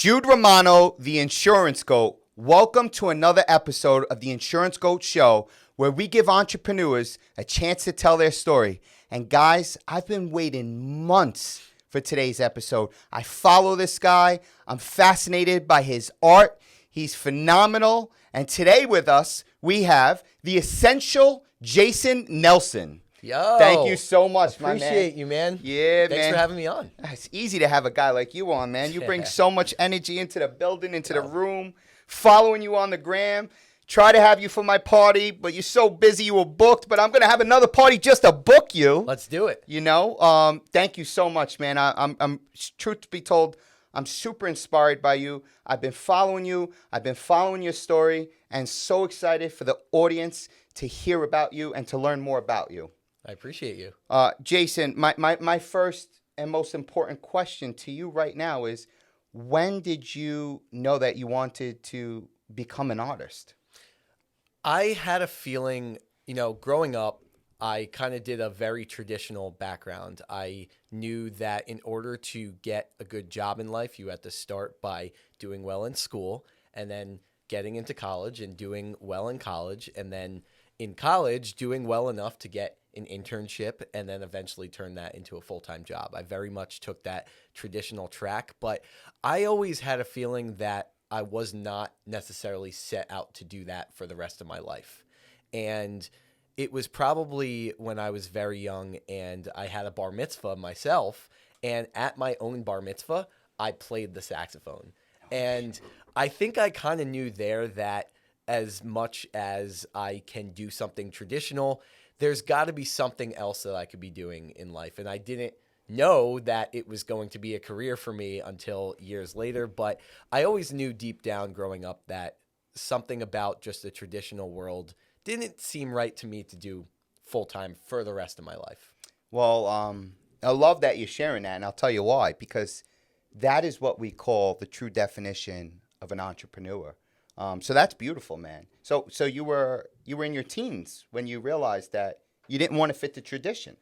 Jude Romano, the Insurance Goat. Welcome to another episode of the Insurance Goat Show, where we give entrepreneurs a chance to tell their story. And guys, I've been waiting months for today's episode. I follow this guy. I'm fascinated by his art. He's phenomenal. And today with us, we have the essential Jason Nelson. Yo, thank you so much, my man. Appreciate you, man. Yeah, Thanks for having me on. It's easy to have a guy like you on, man. You bring so much energy into the building, into the room. Following you on the gram. Try to have you for my party, but you're so busy you were booked. But I'm going to have another party just to book you. Let's do it. You know, thank you so much, man. I'm truth be told, I'm super inspired by you. I've been following you. I've been following your story, and so excited for the audience to hear about you and to learn more about you. I appreciate you. Jason, my first and most important question to you right now is, when did you know that you wanted to become an artist? I had a feeling, growing up, I kind of did a very traditional background. I knew that in order to get a good job in life, you had to start by doing well in school and then getting into college and doing well in college, and then in college doing well enough to get an internship and then eventually turn that into a full-time job. I very much took that traditional track, but I always had a feeling that I was not necessarily set out to do that for the rest of my life. And it was probably when I was very young and I had a bar mitzvah myself, and at my own bar mitzvah, I played the saxophone. And I think I kind of knew there that as much as I can do something traditional, there's got to be something else that I could be doing in life. And I didn't know that it was going to be a career for me until years later. But I always knew deep down growing up that something about just the traditional world didn't seem right to me to do full-time for the rest of my life. Well, I love that you're sharing that, and I'll tell you why. Because that is what we call the true definition of an entrepreneur. So that's beautiful, man. So you were in your teens when you realized that you didn't want to fit the tradition.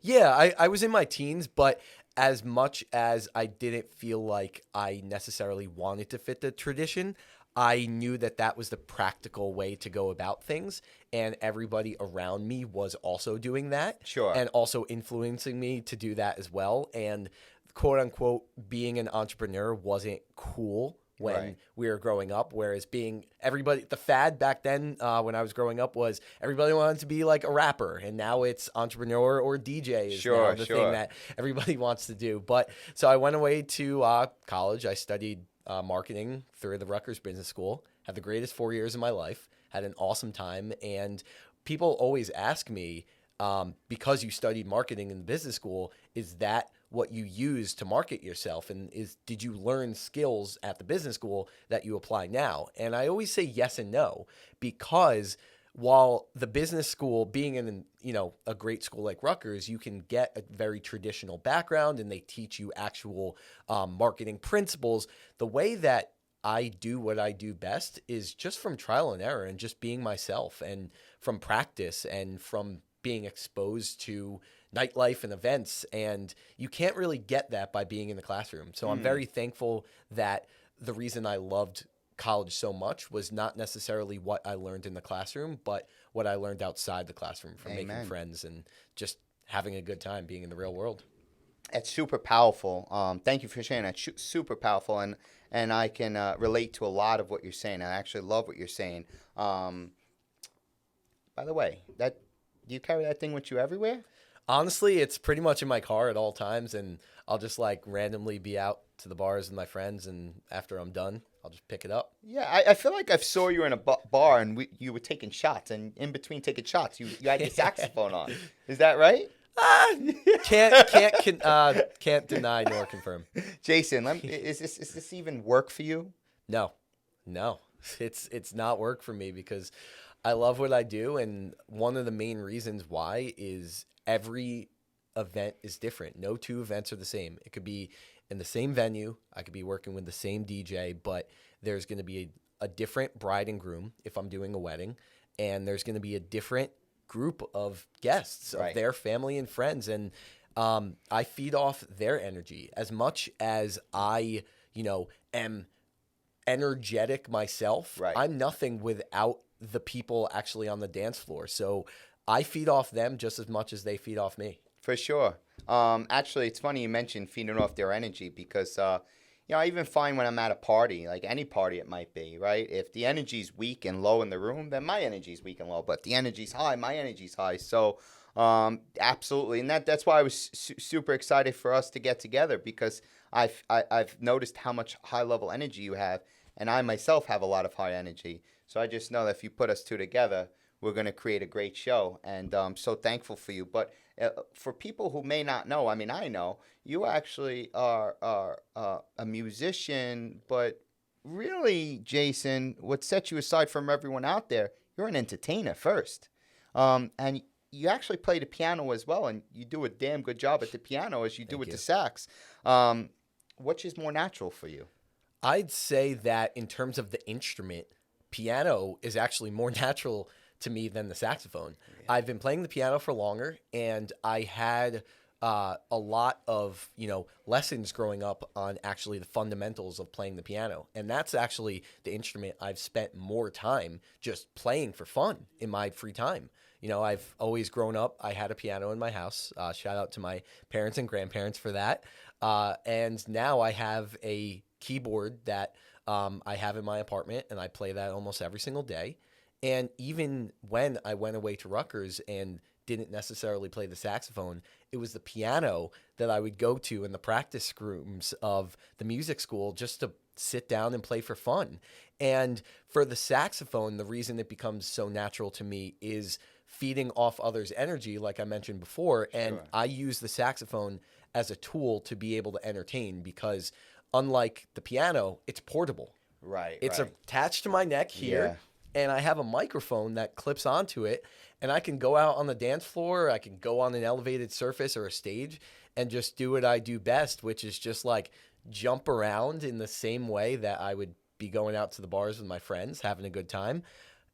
Yeah, I was in my teens, but as much as I didn't feel like I necessarily wanted to fit the tradition, I knew that that was the practical way to go about things, and everybody around me was also doing that. Sure. And also influencing me to do that as well. And quote unquote, being an entrepreneur wasn't cool when we were growing up, whereas the fad back then when I was growing up was everybody wanted to be like a rapper, and now it's entrepreneur or DJ is now the thing that everybody wants to do. But so I went away to college. I studied marketing through the Rutgers Business School, had the greatest 4 years of my life, had an awesome time, and people always ask me, because you studied marketing in the business school, is that what you use to market yourself, and did you learn skills at the business school that you apply now? And I always say yes and no, because while the business school, being in a great school like Rutgers, you can get a very traditional background and they teach you actual marketing principles. The way that I do what I do best is just from trial and error and just being myself, and from practice and from being exposed to nightlife and events, and you can't really get that by being in the classroom. So I'm very thankful that the reason I loved college so much was not necessarily what I learned in the classroom, but what I learned outside the classroom from making friends and just having a good time being in the real world. It's super powerful. Thank you for sharing that. Super powerful, and I can relate to a lot of what you're saying. I actually love what you're saying. By the way, do you carry that thing with you everywhere? Honestly, it's pretty much in my car at all times, and I'll just randomly be out to the bars with my friends, and after I'm done, I'll just pick it up. Yeah, I feel like I saw you in a bar and you were taking shots, and in between taking shots, you had your saxophone on. Is that right? Can't deny nor confirm. Jason, is this even work for you? No, it's not work for me because I love what I do, and one of the main reasons why is every event is different. No two events are the same. It could be in the same venue. I could be working with the same DJ, but there's going to be a different bride and groom if I'm doing a wedding, and there's going to be a different group of guests, of their family and friends, and I feed off their energy as much as I am energetic myself. Right. I'm nothing without the people actually on the dance floor. So I feed off them just as much as they feed off me. For sure. Actually, it's funny you mentioned feeding off their energy because, I even find when I'm at a party, like any party it might be, right? If the energy's weak and low in the room, then my energy's weak and low. But if the energy's high, my energy's high. So, absolutely, and that's why I was super excited for us to get together because I've noticed how much high level energy you have, and I myself have a lot of high energy. So I just know that if you put us two together, we're going to create a great show, and I'm so thankful for you. But for people who may not know, I mean, I know you actually are a musician, but really, Jason, what sets you aside from everyone out there, you're an entertainer first, and you actually play the piano as well, and you do a damn good job at the piano as you do with the sax. Which is more natural for you? I'd say that in terms of the instrument, piano is actually more natural to me than the saxophone. Yeah. I've been playing the piano for longer, and I had a lot of lessons growing up on actually the fundamentals of playing the piano, and that's actually the instrument I've spent more time just playing for fun in my free time. I've always grown up. I had a piano in my house. Shout out to my parents and grandparents for that. And now I have a keyboard that I have in my apartment, and I play that almost every single day. And even when I went away to Rutgers and didn't necessarily play the saxophone, it was the piano that I would go to in the practice rooms of the music school just to sit down and play for fun. And for the saxophone, the reason it becomes so natural to me is feeding off others' energy, like I mentioned before. And Sure. I use the saxophone as a tool to be able to entertain because unlike the piano, it's portable. Right. It's right. attached to my neck here. Yeah. And I have a microphone that clips onto it, and I can go out on the dance floor, I can go on an elevated surface or a stage and just do what I do best, which is just like jump around in the same way that I would be going out to the bars with my friends, having a good time.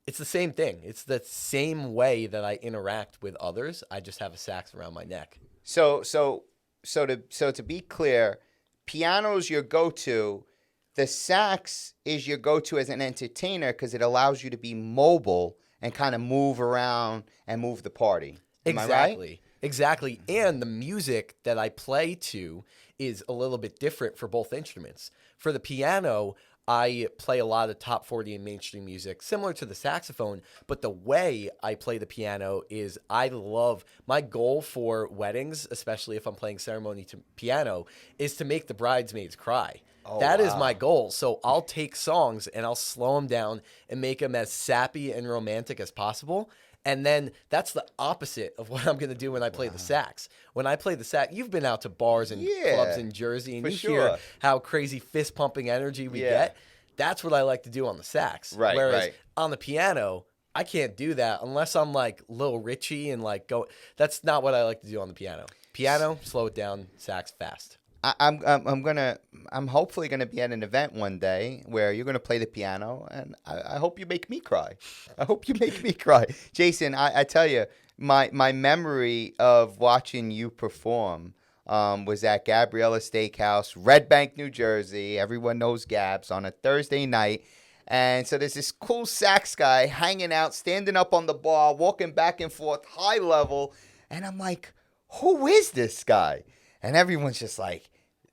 It's the same thing. It's the same way that I interact with others. I just have a sax around my neck. So to be clear, piano's your go-to. The sax is your go-to as an entertainer because it allows you to be mobile and kind of move around and move the party. Am I right? Exactly. And the music that I play to is a little bit different for both instruments. For the piano, I play a lot of top 40 and mainstream music, similar to the saxophone, but the way I play the piano is my goal for weddings, especially if I'm playing ceremony to piano, is to make the bridesmaids cry. Oh, that is wow. my goal. So I'll take songs and I'll slow them down and make them as sappy and romantic as possible. And then that's the opposite of what I'm going to do when I play the sax. When I play the sax, you've been out to bars and clubs in Jersey, and you hear how crazy fist-pumping energy we get. That's what I like to do on the sax. Right, Whereas on the piano, I can't do that unless I'm like Lil Richie and like go. That's not what I like to do on the piano. Piano, slow it down. Sax, fast. I'm hopefully gonna be at an event one day where you're gonna play the piano, and I hope you make me cry. I hope you make me cry, Jason. I tell you, my memory of watching you perform was at Gabriella Steakhouse, Red Bank, New Jersey. Everyone knows Gabs on a Thursday night. And so there's this cool sax guy hanging out, standing up on the bar, walking back and forth, high level, and I'm like, who is this guy? And everyone's just like,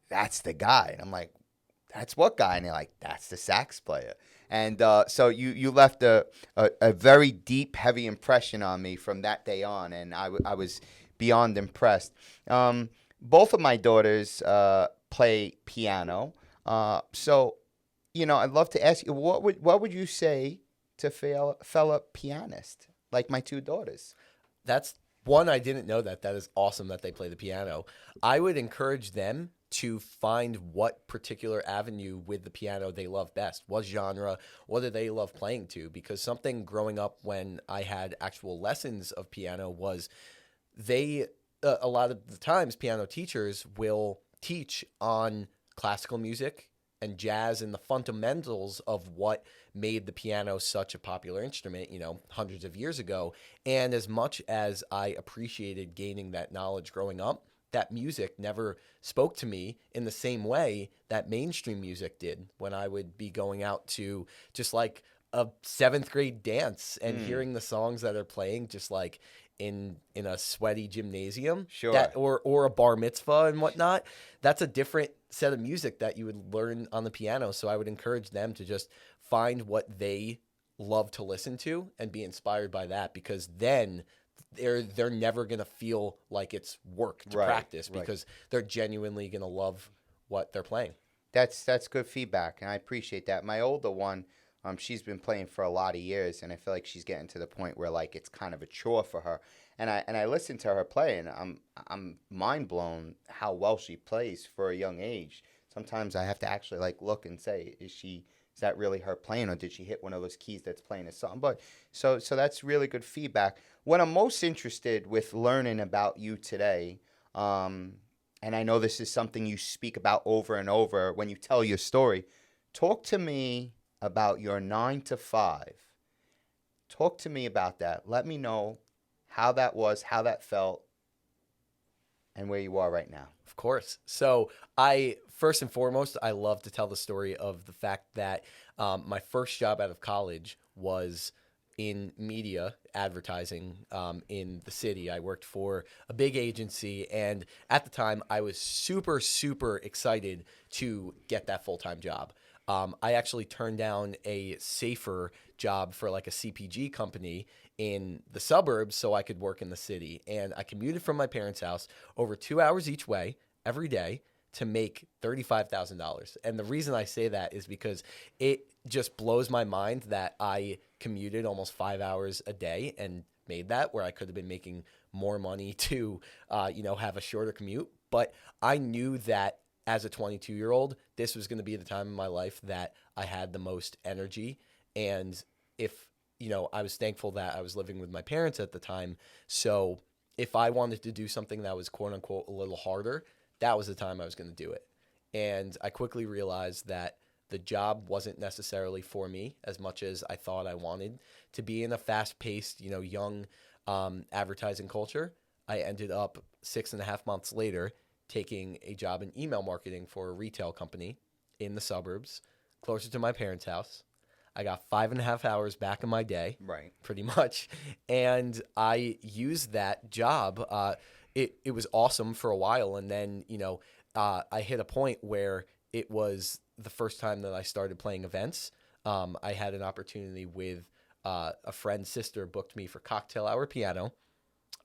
that's the guy. And I'm like, that's what guy? And they're like, that's the sax player. And so you left a very deep, heavy impression on me from that day on. And I was beyond impressed. Both of my daughters play piano. So, I'd love to ask you, what would you say to fellow pianist like my two daughters? That's one, I didn't know that. That is awesome that they play the piano. I would encourage them to find what particular avenue with the piano they love best. What genre, what do they love playing to? Because something growing up when I had actual lessons of piano was a lot of the times piano teachers will teach on classical music and jazz and the fundamentals of what made the piano such a popular instrument, hundreds of years ago. And as much as I appreciated gaining that knowledge growing up, that music never spoke to me in the same way that mainstream music did when I would be going out to just like a 7th grade dance and hearing the songs that are playing just like in a sweaty gymnasium. Sure. Or a bar mitzvah and whatnot. That's a different set of music that you would learn on the piano. So I would encourage them to just find what they love to listen to and be inspired by that, because then they're never going to feel like it's work to practice, because they're genuinely going to love what they're playing. That's good feedback, and I appreciate that. My older one, she's been playing for a lot of years, and I feel like she's getting to the point where like it's kind of a chore for her. And I listen to her play, and I'm mind blown how well she plays for a young age. Sometimes I have to actually like look and say, is that really her playing, or did she hit one of those keys that's playing a song? But so that's really good feedback. What I'm most interested with learning about you today, and I know this is something you speak about over and over when you tell your story. Talk to me about your 9 to 5. Talk to me about that. Let me know how that was, how that felt, and where you are right now. Of course. So first and foremost, I love to tell the story of the fact that my first job out of college was in media advertising in the city. I worked for a big agency, and at the time I was super, super excited to get that full-time job. I actually turned down a safer job for like a CPG company in the suburbs so I could work in the city. And I commuted from my parents' house over 2 hours each way every day to make $35,000. And the reason I say that is because it just blows my mind that I commuted almost 5 hours a day and made that, where I could have been making more money to, have a shorter commute. But I knew that as a 22-year-old, this was going to be the time in my life that I had the most energy. And I was thankful that I was living with my parents at the time. So if I wanted to do something that was quote unquote a little harder, that was the time I was going to do it. And I quickly realized that the job wasn't necessarily for me as much as I thought I wanted to be in a fast-paced, young advertising culture. I ended up 6.5 months later taking a job in email marketing for a retail company in the suburbs, closer to my parents' house. I got 5.5 hours back in my day, right, pretty much, and I used that job. It was awesome for a while, and then I hit a point where it was the first time that I started playing events. I had an opportunity with a friend's sister booked me for cocktail hour piano.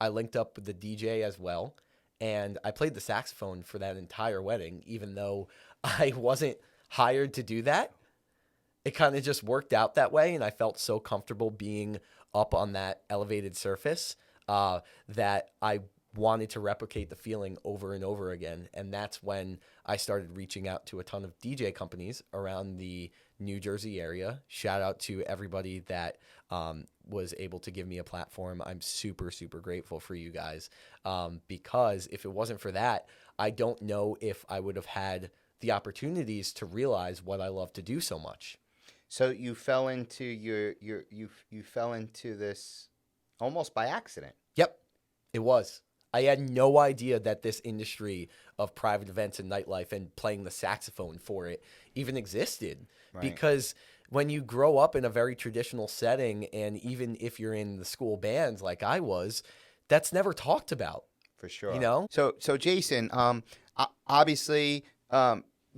I linked up with the DJ as well, and I played the saxophone for that entire wedding, even though I wasn't hired to do that. It kind of just worked out that way, and I felt so comfortable being up on that elevated surface that I wanted to replicate the feeling over and over again. And that's when I started reaching out to a ton of DJ companies around the New Jersey area. Shout out to everybody that was able to give me a platform. I'm super, super grateful for you guys, because if it wasn't for that, I don't know if I would have had the opportunities to realize what I love to do so much. So you fell into you fell into this almost by accident. Yep, it was. I had no idea that this industry of private events and nightlife and playing the saxophone for it even existed. Right. Because when you grow up in a very traditional setting, and even if you're in the school bands like I was, that's never talked about. For sure. So Jason, obviously,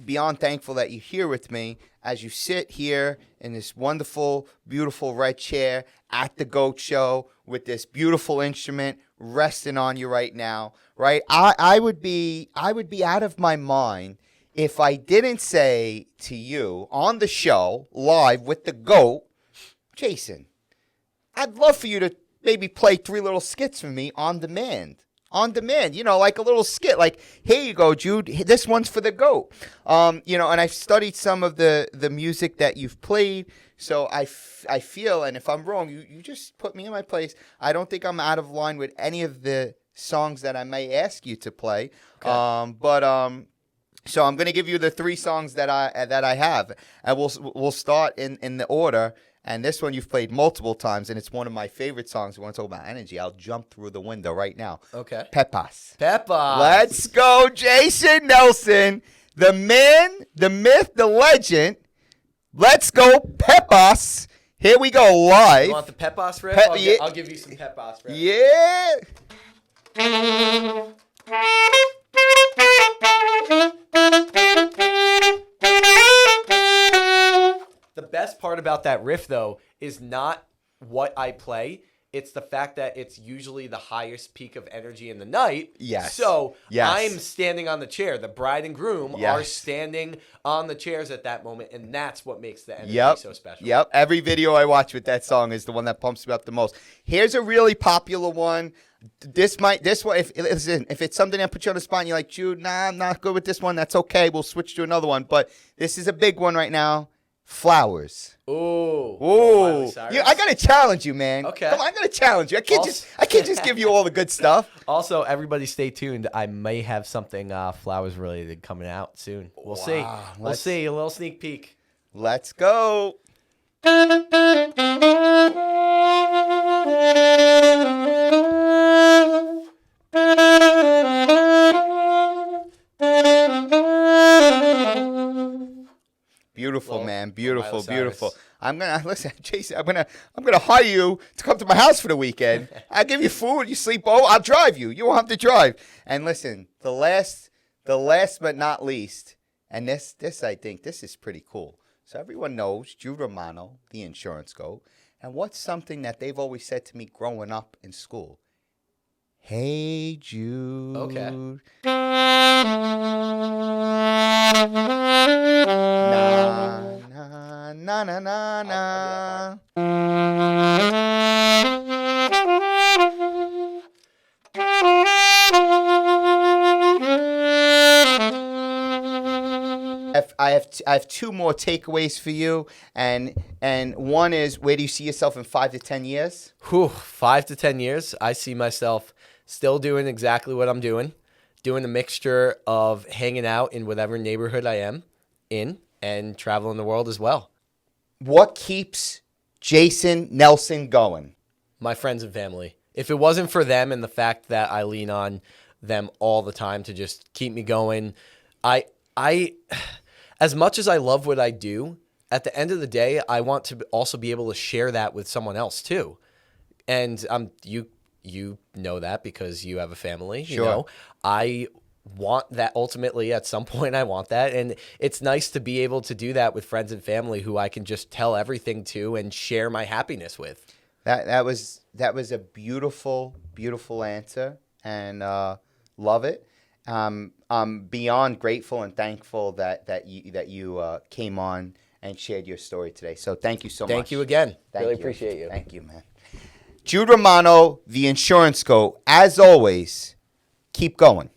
beyond thankful that you're here with me as you sit here in this wonderful, beautiful red chair at the Goat Show with this beautiful instrument resting on you right now, right? I would be out of my mind if I didn't say to you on the show live with the GOAT, Jason, I'd love for you to maybe play 3 little skits for me on demand. On demand, like a little skit, like, here you go, Jude, this one's for the GOAT. And I've studied some of the music that you've played, so I feel, and if I'm wrong, you just put me in my place. I don't think I'm out of line with any of the songs that I may ask you to play. Okay. So I'm going to give you the 3 songs that I have, and we'll start in the order, And this one you've played multiple times, and it's one of my favorite songs. We want to talk about energy. I'll jump through the window right now. Okay. Pepas. Pepas. Let's go, Jason Nelson. The man, the myth, the legend. Let's go, Pepas. Here we go, live. You want the Pepas riff? I'll give you some Pepas riff. Yeah. The best part about that riff, though, is not what I play. It's the fact that it's usually the highest peak of energy in the night. Yes. So Yes. I'm standing on the chair. The bride and groom Yes. are standing on the chairs at that moment, and that's what makes the energy so special. Yep. Every video I watch with that song is the one that pumps me up the most. Here's a really popular one. This one, if it's something that puts you on the spot and you're like, Jude, nah, I'm not good with this one, that's okay. We'll switch to another one. But this is a big one right now. Flowers. Ooh. Yeah, I gotta challenge you, man. Okay. Come on, I gotta challenge you. I can't just give you all the good stuff. Also, everybody stay tuned. I may have something flowers related coming out soon. We'll see. We'll see. A little sneak peek. Let's go. Beautiful, man. Beautiful, beautiful. I'm gonna listen, Jason. I'm gonna hire you to come to my house for the weekend. I'll give you food. You sleep over. I'll drive you. You won't have to drive. And listen, the last but not least, and this I think this is pretty cool. So everyone knows Jude Romano, the insurance goat, and what's something that they've always said to me growing up in school? Hey, Jude. Okay. Na na na na. I have two more takeaways for you, and one is, where do you see yourself in 5 to 10 years? 5 to 10 years, I see myself still doing exactly what I'm doing a mixture of hanging out in whatever neighborhood I am in and traveling the world as well. What keeps Jason Nelson going? My friends and family. If it wasn't for them and the fact that I lean on them all the time to just keep me going, I as much as I love what I do, at the end of the day, I want to also be able to share that with someone else too. And you know that because you have a family. Sure. You know, I want that ultimately at some point. I want that, and it's nice to be able to do that with friends and family who I can just tell everything to and share my happiness with. That was a beautiful answer, and love it. I'm beyond grateful and thankful that you came on and shared your story today. So thank you so much. Thank you again. Thank really you. appreciate you. Thank you, man. Jude Romano, the insurance goat. As always, keep going.